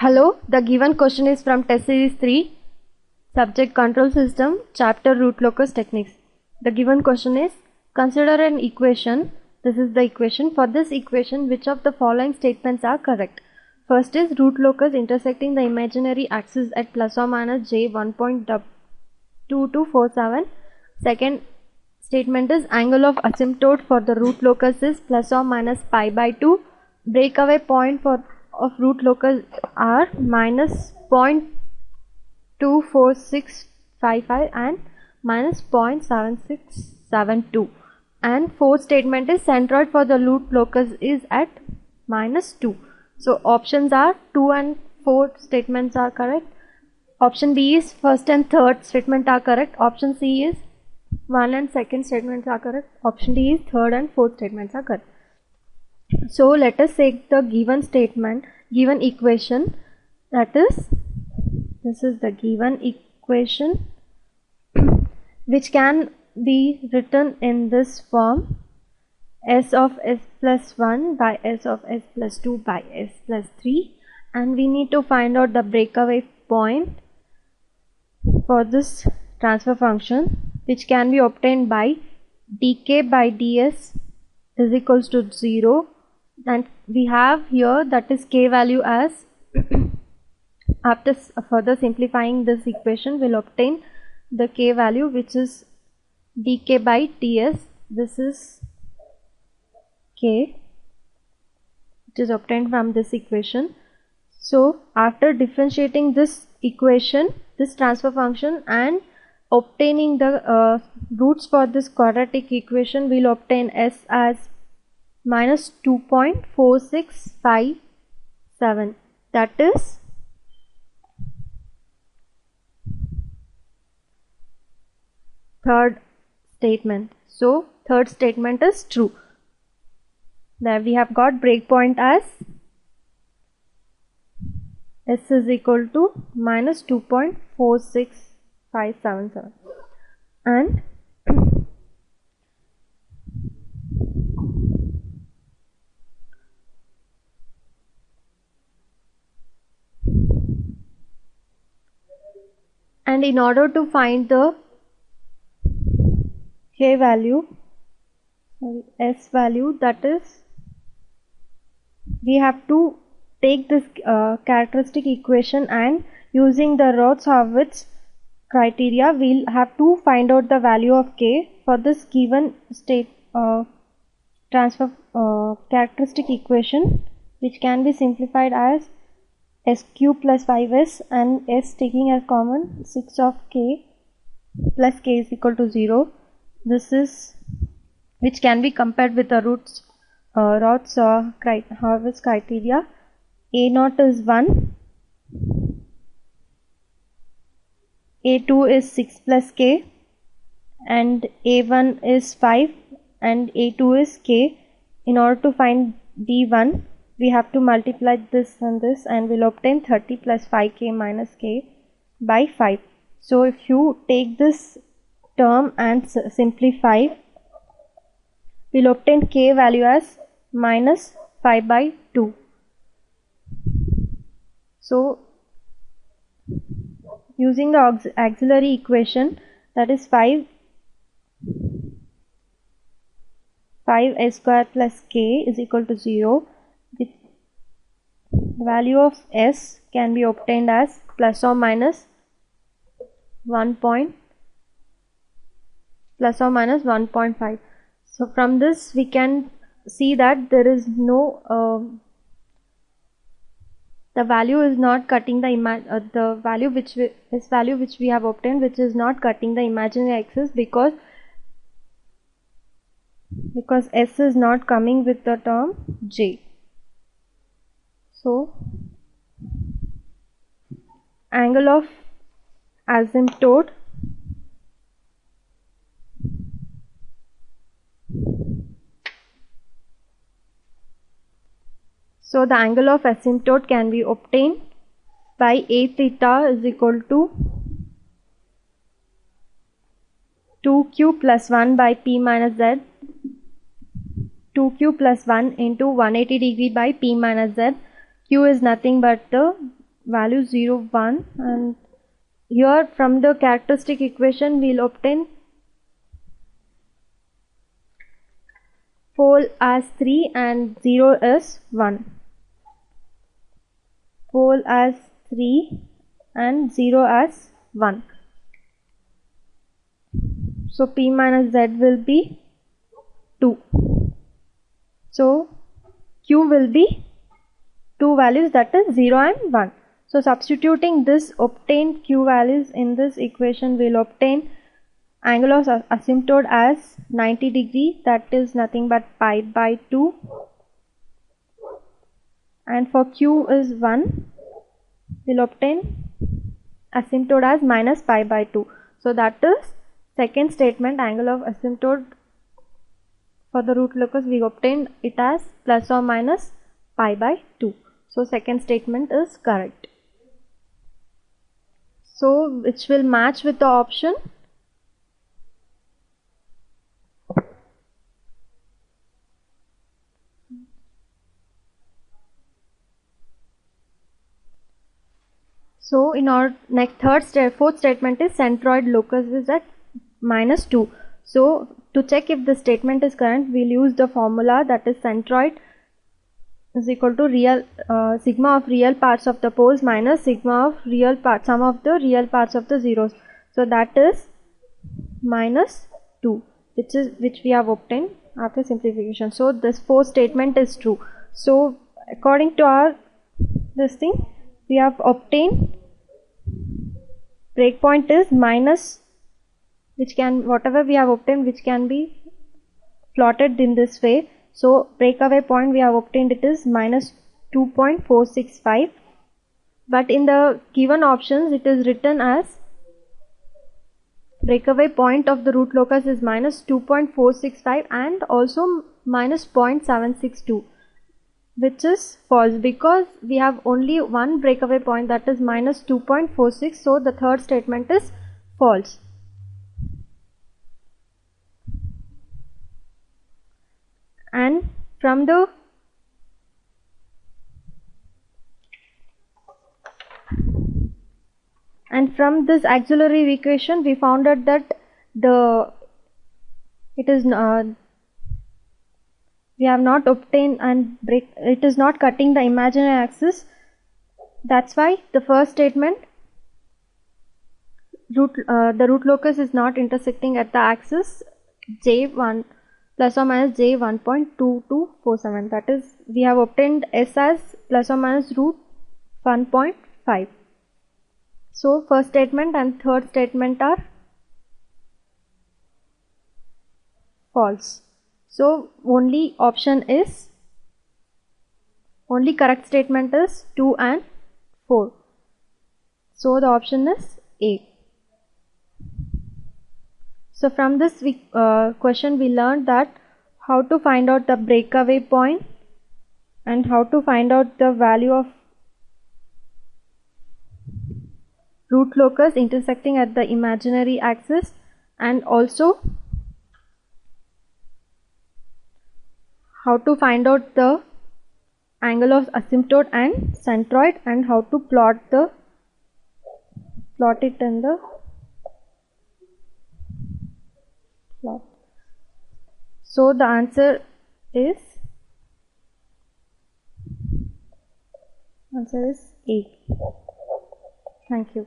Hello, the given question is from test series 3, subject control system, chapter root locus techniques. The given question is, consider an equation. This is the equation. For this equation, which of the following statements are correct? First is root locus intersecting the imaginary axis at plus or minus j 1.2247. Second statement is angle of asymptote for the root locus is plus or minus pi by 2. Breakaway point of root locus are minus 0.24655 and minus 0.7672. And fourth statement is centroid for the root locus is at minus 2. So options are 2 and 4 statements are correct. Option B is first and third statement are correct. Option C is 1 and second statements are correct. Option D is third and fourth statements are correct. So let us take the given statement, given equation, that is, this is the given equation which can be written in this form: s of s plus 1 by s of s plus 2 by s plus 3, and we need to find out the breakaway point for this transfer function, which can be obtained by dk by ds is equals to 0, and we have here that is k value as after further simplifying this equation we'll obtain the k value, which is dk by ds. This is k, which is obtained from this equation. So after differentiating this equation, this transfer function, and obtaining the roots for this quadratic equation, we'll obtain s as minus 2.4657. that is third statement. So third statement is true. There we have got breakpoint as s is equal to minus 2.46577, and in order to find the k value, s value, that is, we have to take this characteristic equation, and using the Rawls-Horowitz criteria we'll have to find out the value of k for this given state transfer characteristic equation, which can be simplified as s cube plus 5s and s taking as common 6 of k plus k is equal to 0. This is which can be compared with the Rawls-Horowitz criteria. A0 is 1, A2 is 6 plus k, and A1 is 5, and A2 is k. In order to find B1, we have to multiply this and this, and we'll obtain 30 plus 5k minus k by 5. So if you take this term and simplify, we'll obtain k value as minus 5 by 2. So using the auxiliary equation, that is 5 s square plus k is equal to 0, the value of s can be obtained as plus or minus 1.5. So from this we can see that there is no the value is not cutting the value which we have obtained, which is not cutting the imaginary axis, because s is not coming with the term j. So angle of asymptote can be obtained by a theta is equal to 2q plus 1 by p minus z 2q plus 1 into 180 degree by p minus z. Q is nothing but the value 0, 1, and here from the characteristic equation we'll obtain pole as 3 and 0 is 1. Pole as 3 and 0 as 1. So P minus Z will be 2. So Q will be two values, that is 0 and 1. So substituting this obtained Q values in this equation, we'll obtain angle of asymptote as 90 degree, that is nothing but pi by 2, and for Q is 1, we'll obtain asymptote as minus pi by 2. So that is second statement, angle of asymptote for the root locus we obtained it as plus or minus pi by 2. So second statement is correct. So which will match with the option So in our next fourth statement is centroid locus is at minus 2. So to check if the statement is correct, we'll use the formula, that is centroid is equal to real sigma of real parts of the poles minus sigma of real part sum of the real parts of the zeros. So that is minus 2, which we have obtained after simplification. So this fourth statement is true. So according to our this thing, we have obtained breakpoint is minus, which can whatever we have obtained which can be plotted in this way. So breakaway point we have obtained it is minus 2.465, but in the given options it is written as breakaway point of the root locus is minus 2.465 and also minus 0.762, which is false because we have only one breakaway point, that is minus 2.46. So the third statement is false. And from this auxiliary equation we found out that we have not obtained and it is not cutting the imaginary axis. That's why the first statement, the root locus is not intersecting at the axis J1 plus or minus J1.2247. That is, we have obtained S as plus or minus root 1.5. So first statement and third statement are false. So only correct statement is 2 and 4. So the option is A. So from this question we learned that how to find out the breakaway point and how to find out the value of root locus intersecting at the imaginary axis, and also how to find out the angle of asymptote and centroid, and how to plot it in the plot. So the answer is A. Thank you.